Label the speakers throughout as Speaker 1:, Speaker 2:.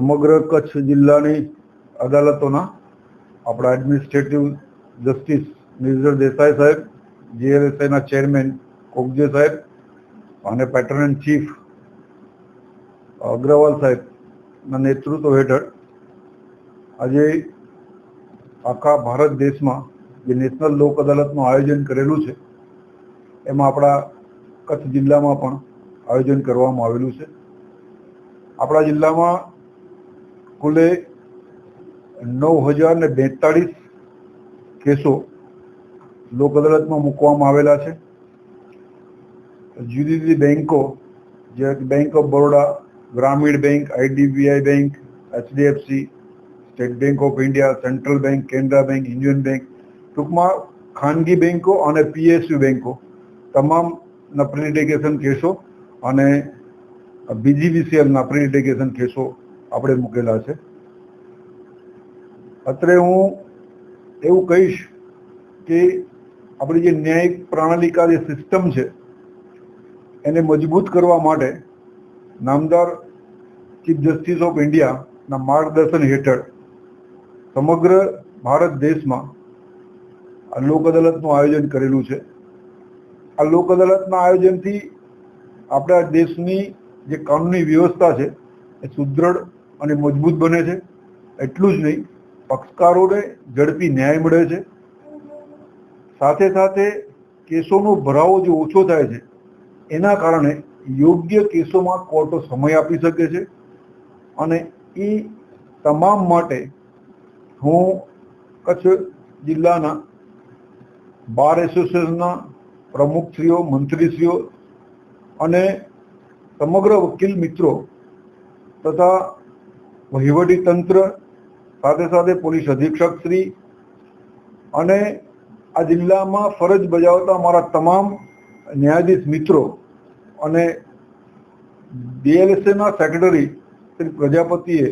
Speaker 1: સમગ્ર કચ્છ જિલ્લાની અદાલતોના આપણા એડમિનિસ્ટ્રેટિવ જસ્ટિસ નિર્જર દેસાઈ સાહેબ, જીએલએસઆઈના ચેરમેન કોગજે સાહેબ અને પેટર્ન એન્ડ ચીફ અગ્રવાલ સાહેબના નેતૃત્વ હેઠળ આજે આખા ભારત દેશમાં જે નેશનલ લોક અદાલતનું આયોજન કરેલું છે એમાં આપણા કચ્છ જિલ્લામાં પણ આયોજન કરવામાં આવેલું છે. આપણા જિલ્લામાં કુલે 9,042 કેસો લોક અદાલતમાં મૂકવામાં આવેલા છે. જુદી જુદી બેંકો જે બેંક ઓફ બરોડા, ગ્રામીણ bank, IDBI bank, HDFC, state bank of India, central bank, Canara bank, union bank, ટૂંકમાં ખાનગી બેંકો અને પીએસયુ બેંકો તમામના પ્રી લિટિગેશન કેસો અને બીજીવીસીએલના પ્રી લિટિગેશન કેસો આપણે મૂકેલા છે. અત્રે હું એવું કહીશ કે આપણી જે ન્યાયિક પ્રણાલિકા જે સિસ્ટમ છે એને મજબૂત કરવા માટે નામદાર ચીફ જસ્ટિસ ઓફ ઇન્ડિયાના માર્ગદર્શન હેઠળ સમગ્ર ભારત દેશમાં આ લોક અદાલતનું આયોજન કરેલું છે. આ લોક અદાલતના આયોજનથી આપણા દેશની જે કાનૂની વ્યવસ્થા છે એ સુદૃઢ અને મજબૂત બને છે. એટલું જ નહીં, પક્ષકારોને ઝડપી ન્યાય મળે છે. સાથે સાથે કેસોનો ભરાવો જે ઓછો થાય છે એના કારણે યોગ્ય કેસોમાં કોર્ટો સમય આપી શકે છે અને એ તમામ માટે હું કચ્છ જિલ્લાના બાર એસોસિએશનના પ્રમુખશ્રીઓ, મંત્રીશ્રીઓ અને સમગ્ર વકીલ મિત્રો તથા વહીવટી તંત્ર સાથે સાથે પોલીસ અધિક્ષક શ્રી અને આ જિલ્લામાં ફરજ બજાવતા અમારા તમામ ન્યાયાધીશ મિત્રો અને ડીએલએસએના સેક્રેટરી શ્રી પ્રજાપતિએ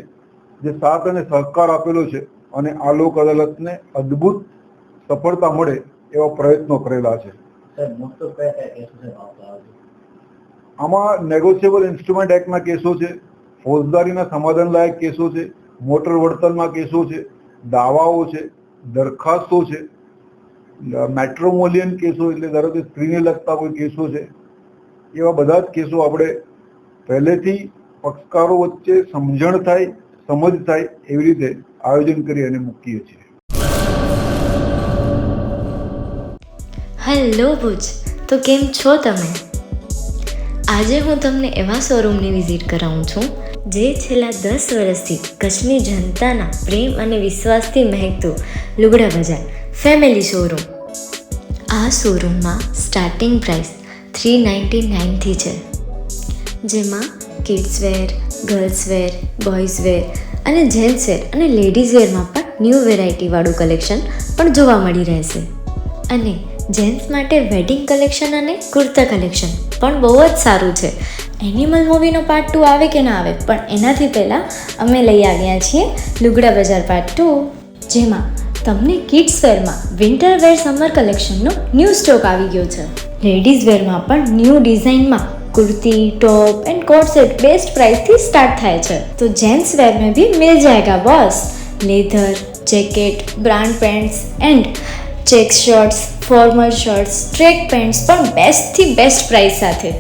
Speaker 1: જે સાથ અને સહકાર આપેલો છે અને આ લોક અદાલતને અદ્ભુત સફળતા મળે એવા પ્રયત્નો કરેલા છે. આમાં નેગોશિયેબલ ઇન્સ્ટ્રુમેન્ટ એક્ટના કેસો છે, ફોજદારીના સમાધાન લાયક કેસો છે, મોટર વળતરના કેસો છે, દાવાઓ છે, દરખાસ્તો છે, મેટ્રોમોલિયન કેસો એટલે ધારો કે સ્ત્રીને લગતા કોઈ કેસો છે. એવા બધા જ કેસો આપણે પહેલેથી પક્ષકારો વચ્ચે સમજણ થાય, સમજ થાય એવી રીતે આયોજન કરી અને મૂકીએ છીએ.
Speaker 2: હેલો ભુજ, તો કેમ છો તમે? આજે હું તમને એવા શોરૂમની વિઝિટ કરાવું છું જે છેલ્લા 10 વર્ષથી કચ્છની જનતાના પ્રેમ અને વિશ્વાસથી મહેકતું લુગડા બજાર ફેમિલી શોરૂમ. આ શોરૂમમાં સ્ટાર્ટિંગ પ્રાઇસ 399થી છે, જેમાં kids wear, girls wear, boys wear અને જેન્ટ્સ વેર અને લેડીઝ વેરમાં પણ ન્યૂ વેરાયટીવાળું કલેક્શન પણ જોવા મળી રહેશે. અને જેન્ટ્સ માટે વેડિંગ કલેક્શન અને કુર્તા કલેક્શન પણ બહુ જ સારું છે. એનિમલ મૂવીનો પાર્ટ 2 આવે કે ના આવે, પણ એનાથી પહેલાં અમે લઈ આવ્યા છીએ લુગડા બજાર પાર્ટ 2, જેમાં તમને કિડ્સ વેરમાં વિન્ટર વેર સમર કલેક્શનનો ન્યૂ સ્ટોક આવી ગયો છે. લેડીઝ વેરમાં પણ ન્યૂ ડિઝાઇનમાં kurti, top and coat set best price थी स्टार्ट थाय छे. तो जेंट्स वेर में भी मिल जाएगा boss. Leather, jacket, brand pants and check shirts, formal shirts, track pants पर बेस्ट थी बेस्ट प्राइस साथे.